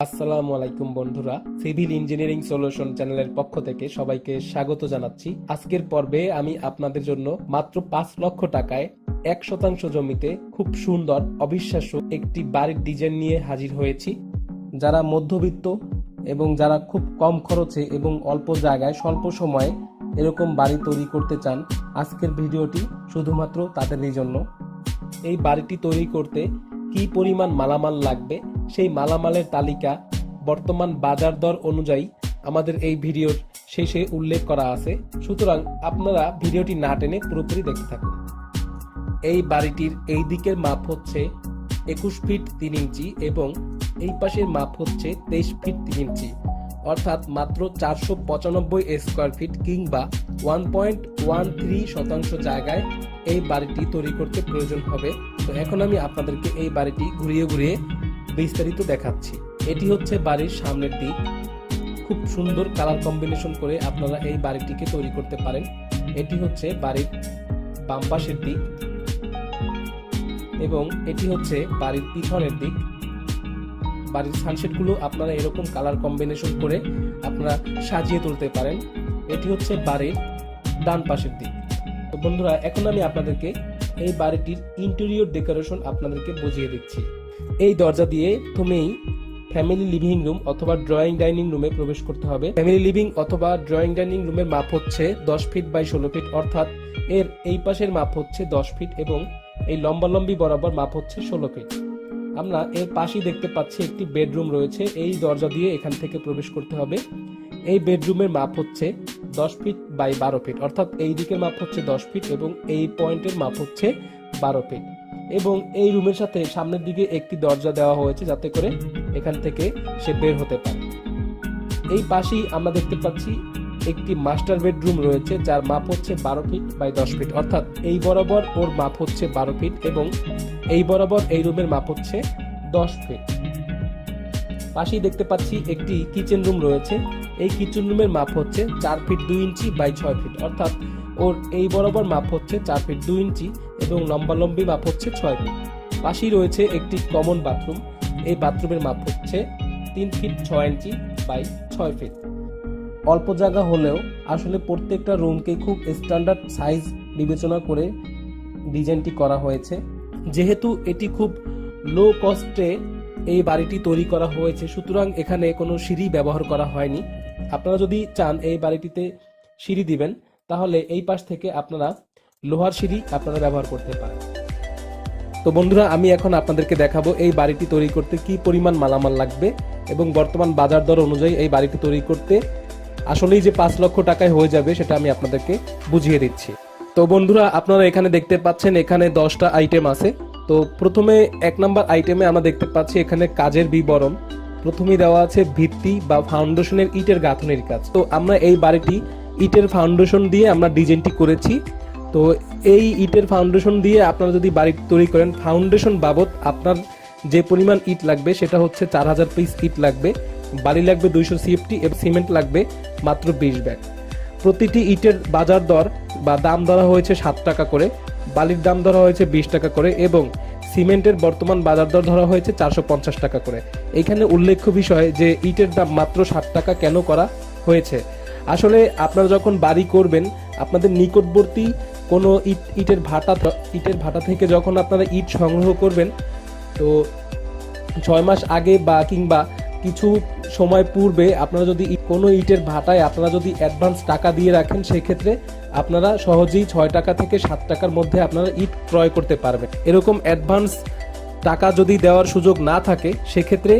আসসালামু আলাইকুম বন্ধুরা, সিভিল ইঞ্জিনিয়ারিং সলিউশন চ্যানেলের পক্ষ থেকে সবাইকে স্বাগত জানাচ্ছি। আজকের পর্বে আমি আপনাদের জন্য মাত্র 5 লক্ষ টাকায় 1% জমিতে খুব সুন্দর অবিশ্বাস্য একটি বাড়ির ডিজাইন নিয়ে হাজির হয়েছি। যারা মধ্যবিত্ত এবং যারা খুব কম খরচে এবং অল্প জায়গায় স্বল্প সময়ে এরকম বাড়ি তৈরি করতে চান, আজকের ভিডিওটি শুধুমাত্র তাদেরই জন্য। এই বাড়িটি তৈরি করতে কি পরিমাণ মালামাল লাগবে সেই মালামালের তালিকা বর্তমান বাজার দর অনুযায়ী আমাদের এই ভিডিওর শেষে উল্লেখ করা আছে, সুতরাং আপনারা ভিডিওটি না টেনে পুরোপুরি দেখতে থাকুন। এই বাড়িটির এই দিকের মাপ হচ্ছে 21 ফিট 3 ইঞ্চি এবং এই পাশের মাপ হচ্ছে 23 ফিট 3 ইঞ্চি, অর্থাৎ মাত্র 495 স্কোয়ার ফিট কিংবা 1.13% জায়গায় এই বাড়িটি তৈরি করতে প্রয়োজন হবে। তো এখন আমি আপনাদেরকে এই বাড়িটি ঘুরিয়ে ঘুরিয়ে বিস্তারিত দেখাচ্ছি। এটি হচ্ছে বাড়ির সামনের দিক। খুব সুন্দর কালার কম্বিনেশন করে আপনারা এই বাড়িটিকে তৈরি করতে পারেন। এটি হচ্ছে বাড়ির বাম পাশের দিক এবং এটি হচ্ছে বাড়ির পিছনের দিক। বাড়ির সানসেটগুলো আপনারা এরকম কালার কম্বিনেশন করে আপনারা সাজিয়ে তুলতে পারেন। এটি হচ্ছে বাড়ির ডান পাশের দিক। তো বন্ধুরা, এখন আমি আপনাদেরকে এই বাড়িটির ইন্টেরিয়র ডেকোরেশন আপনাদেরকে বুঝিয়ে দিচ্ছি। এই দরজা দিয়ে প্রথমেই ফ্যামিলি লিভিং রুম অথবা ড্রয়িং ডাইনিং রুমে প্রবেশ করতে হবে। ফ্যামিলি লিভিং অথবা ড্রয়িং ডাইনিং রুমের মাপ হচ্ছে 10 ফিট বাই 16 ফিট, অর্থাৎ এর এই পাশের মাপ হচ্ছে 10 ফিট এবং এই লম্বালম্বি বরাবর মাপ হচ্ছে 16 ফিট। আমরা এর পাশেই দেখতে পাচ্ছি একটি বেডরুম রয়েছে। এই দরজা দিয়ে এখান থেকে প্রবেশ করতে হবে। এই বেডরুমের মাপ হচ্ছে 10 ফিট বাই 12 ফিট, অর্থাৎ এই দিকের মাপ হচ্ছে 10 ফিট এবং এই পয়েন্টের মাপ হচ্ছে 12 ফিট। এবং এই রুমের সাথে সামনের দিকে একটি দরজা দেওয়া হয়েছে যাতে করে এখান থেকে সে বের হতে পারে। এই পাশেই আমরা দেখতে পাচ্ছি একটি মাস্টার বেডরুম রয়েছে যার মাপ হচ্ছে 12 ফিট বাই 10 ফিট, অর্থাৎ এই বরাবর ওর মাপ হচ্ছে 12 ফিট এবং এই বরাবর এই রুমের মাপ হচ্ছে 10 ফিট। পাশেই দেখতে পাচ্ছি একটি কিচেন রুম রয়েছে। এই কিচেন রুমের মাপ হচ্ছে 4 ফিট 2 ইঞ্চি বাই 6 ফিট, অর্থাৎ ওর এই বরাবর মাপ হচ্ছে 4 ফিট 2 ইঞ্চি এবং লম্বালম্বি মাপ হচ্ছে 6 ফিট। পাশেই রয়েছে একটি কমন বাথরুম। এই বাথরুমের মাপ হচ্ছে 3 ফিট 6 ইঞ্চি বাই 6 ফিট। অল্প জায়গা হলেও আসলে প্রত্যেকটা রুমকে খুব স্ট্যান্ডার্ড সাইজ বিবেচনা করে ডিজাইনটি করা হয়েছে। যেহেতু এটি খুব লো কস্টে এই বাড়িটি তৈরি করা হয়েছে, সুতরাং এখানে কোনো সিঁড়ি ব্যবহার করা হয়নি। আপনারা যদি চান এই বাড়িটিতে সিঁড়ি দিবেন, তাহলে এই পাশ থেকে আপনারা লোহার সিঁড়ি আপনারা ব্যবহার করতে পারেন। তো বন্ধুরা, আমি এখন আপনাদেরকে দেখাবো এই বাড়িটি তৈরি করতে কি পরিমাণ মালামাল লাগবে এবং বর্তমান বাজার দর অনুযায়ী এই বাড়িটি তৈরি করতে আসলেই যে 5 লক্ষ টাকায় হয়ে যাবে সেটা আমি আপনাদেরকে বুঝিয়ে দিচ্ছি। তো বন্ধুরা, আপনারা এখানে দেখতে পাচ্ছেন এখানে 10টা আইটেম আছে। তো প্রথমে 1 নাম্বার আইটেমে আমরা দেখতে পাচ্ছি এখানে কাজের বিবরণ। প্রথমেই দেওয়া আছে ভিত্তি বা ফাউন্ডেশনের ইটের গাঁথনির কাজ। তো আমরা এই বাড়িটি ইটের ফাউন্ডেশন দিয়ে আমরা ডিজাইনটি করেছি। তো এই ইটের ফাউন্ডেশন দিয়ে আপনারা যদি বাড়ি তৈরি করেন, ফাউন্ডেশন বাবদ আপনার যে পরিমাণ ইট লাগবে সেটা হচ্ছে 4000 পিস ইট লাগবে, বালি লাগবে 200 সিএফটি এবং সিমেন্ট লাগবে মাত্র 20 ব্যাগ। প্রতিটি ইটের বাজার দর বা দাম ধরা হয়েছে 7 টাকা করে, বালির দাম ধরা হয়েছে 20 টাকা করে এবং সিমেন্টের বর্তমান বাজার দর ধরা হয়েছে 450 টাকা করে। এখানে উল্লেখ্য বিষয় যে ইটের দাম মাত্র 60 টাকা কেন করা হয়েছে। আসলে আপনারা যখন বাড়ি করবেন, আপনাদের নিকটবর্তী কোনো ইটের ভাটা থেকে যখন আপনারা ইট সংগ্রহ করবেন, তো 6 মাস আগে বা কিংবা কিছু সময় পূর্বে আপনারা যদি কোনো ইটের ভাটায় আপনারা যদি অ্যাডভান্স টাকা দিয়ে রাখেন, সেক্ষেত্রে আপনারা সহজেই 6 টাকা থেকে 7 টাকার মধ্যে আপনারা ইট ক্রয় করতে পারবেন। এরকম অ্যাডভান্স টাকা যদি দেওয়ার সুযোগ না থাকে, সেক্ষেত্রে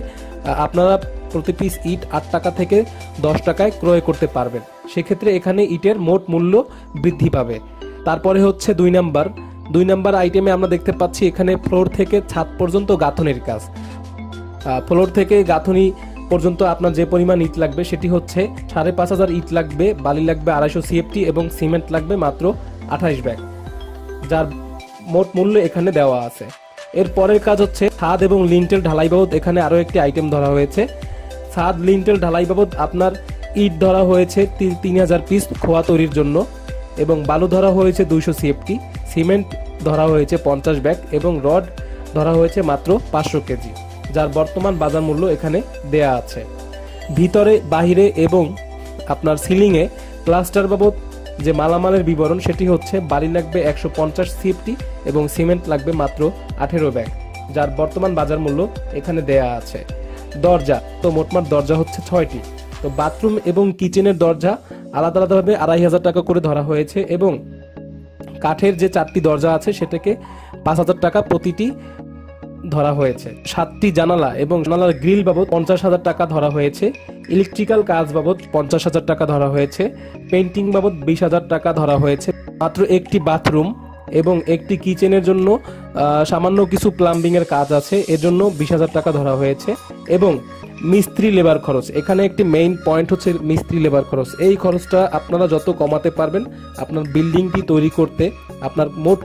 আপনারা প্রতি পিস ইট 8 টাকা থেকে 10 টাকায় ক্রয় করতে পারবেন। সেক্ষেত্রে এখানে ইটের মোট মূল্য বৃদ্ধি পাবে। তারপরে হচ্ছে 2 নাম্বার আইটেমে আমরা দেখতে পাচ্ছি এখানে ফ্লোর থেকে ছাদ পর্যন্ত গাঁথনির কাজ। ফ্লোর থেকে গাঁথনি পর্যন্ত আপনার যে পরিমাণ ইট লাগবে সেটি হচ্ছে 5500 ইট লাগবে, বালি লাগবে 250 সিএফটি এবং সিমেন্ট লাগবে মাত্র 28 ব্যাগ, যার মোট মূল্য এখানে দেওয়া আছে। এর পরের কাজ হচ্ছে ছাদ এবং লিন্টেল ঢালাই বাবদ। এখানে আরও একটি আইটেম ধরা হয়েছে। ছাদ লিন্টেল ঢালাই বাবদ আপনার ইট ধরা হয়েছে 3000 পিস খোয়া তৈরির জন্য এবং বালু ধরা হয়েছে 200 সিএফটি, সিমেন্ট ধরা হয়েছে 50 ব্যাগ এবং রড ধরা হয়েছে মাত্র 500 কেজি, যার বর্তমান বাজার মূল্য এখানে দেয়া আছে। ভিতরে, বাহিরে এবং আপনার সিলিংয়ে প্লাস্টার বাবদ যে মালামালের বিবরণ সেটি হচ্ছে বালি লাগবে 150 সিএফটি এবং সিমেন্ট লাগবে মাত্র 18 ব্যাগ, যার বর্তমান বাজার মূল্য এখানে দেয়া আছে। দরজা তো মোটমাট দরজা হচ্ছে 6টি। তো বাথরুম এবং কিচেনের দরজা আলাদা আলাদাভাবে 2500 টাকা করে ধরা হয়েছে এবং কাঠের যে 4টি দরজা আছে সেটাকে 5000 টাকা প্রতিটি ধরা হয়েছে। 7টি জানালা এবং জানালার গ্রিল বাবদ 50,000 টাকা ধরা হয়েছে। ইলেকট্রিক্যাল কাজ বাবদ 50,000 টাকা ধরা হয়েছে। পেন্টিং বাবদ 20,000 টাকা ধরা হয়েছে। মাত্র একটি বাথরুম এবং একটি কিচেনের জন্য সামান্য কিছু প্লাম্বিং এর কাজ আছে, এর জন্য 20,000 টাকা ধরা হয়েছে। এবং মিস্ত্রি লেবার খরচ, এখানে একটি মেইন পয়েন্ট হচ্ছে মিস্ত্রি লেবার খরচ। এই খরচটা আপনারা যত কমাতে পারবেন আপনার বিল্ডিংটি তৈরি করতে আপনার মোট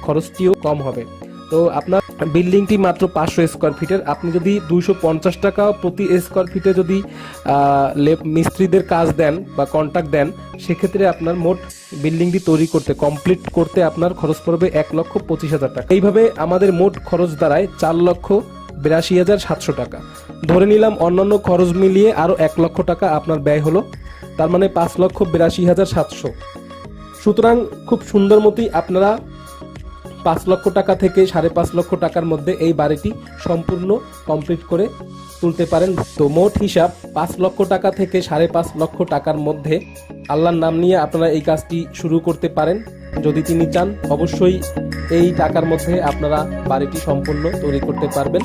খরচটিও কম হবে। তো আপনার বিল্ডিংটি মাত্র 500 স্কোয়ার ফিটের, আপনি যদি 250 টাকা প্রতি স্কোয়ার ফিটে যদি মিস্ত্রিদের কাজ দেন বা কন্ট্রাক্ট দেন, সেক্ষেত্রে আপনার মোট বিল্ডিংটি তৈরি করতে কমপ্লিট করতে আপনার খরচ পড়বে 1,25,000 টাকা। এইভাবে আমাদের মোট খরচ দাঁড়ায় 4,82,700 টাকা। ধরে নিলাম অন্যান্য খরচ মিলিয়ে আরও 1 লক্ষ টাকা আপনার ব্যয় হলো, তার মানে 5,82,700। সুতরাং খুব সুন্দর মতোই আপনারা 5 লক্ষ টাকা থেকে 5.5 লক্ষ টাকার মধ্যে এই বাড়িটি সম্পূর্ণ কমপ্লিট করে তুলতে পারেন। তো মোট হিসাব 5 লক্ষ টাকা থেকে 5.5 লক্ষ টাকার মধ্যে আল্লাহর নাম নিয়ে আপনারা এই কাজটি শুরু করতে পারেন। যদি তিনি চান অবশ্যই এই টাকার মধ্যে আপনারা বাড়িটি সম্পূর্ণ তৈরি করতে পারবেন।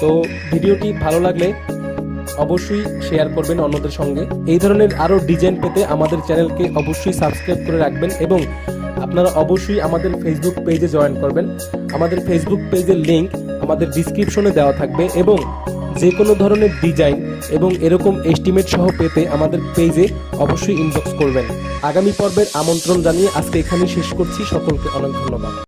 তো ভিডিওটি ভালো লাগলে অবশ্যই শেয়ার করবেন অন্যদের সঙ্গে। এই ধরনের আরও ডিজাইন পেতে আমাদের চ্যানেলকে অবশ্যই সাবস্ক্রাইব করে রাখবেন এবং আপনারা অবশ্যই আমাদের ফেসবুক পেজে জয়েন করবেন। আমাদের ফেসবুক পেজের লিংক আমাদের ডিসক্রিপশনে দেওয়া থাকবে এবং যে কোনো ধরনের ডিজাইন এবং এরকম এস্টিমেট সহ পেতে আমাদের পেজে অবশ্যই ইনবক্স করবেন। আগামী পর্বের আমন্ত্রণ জানিয়ে আজকে এখানেই শেষ করছি। সকলকে অনেক ধন্যবাদ।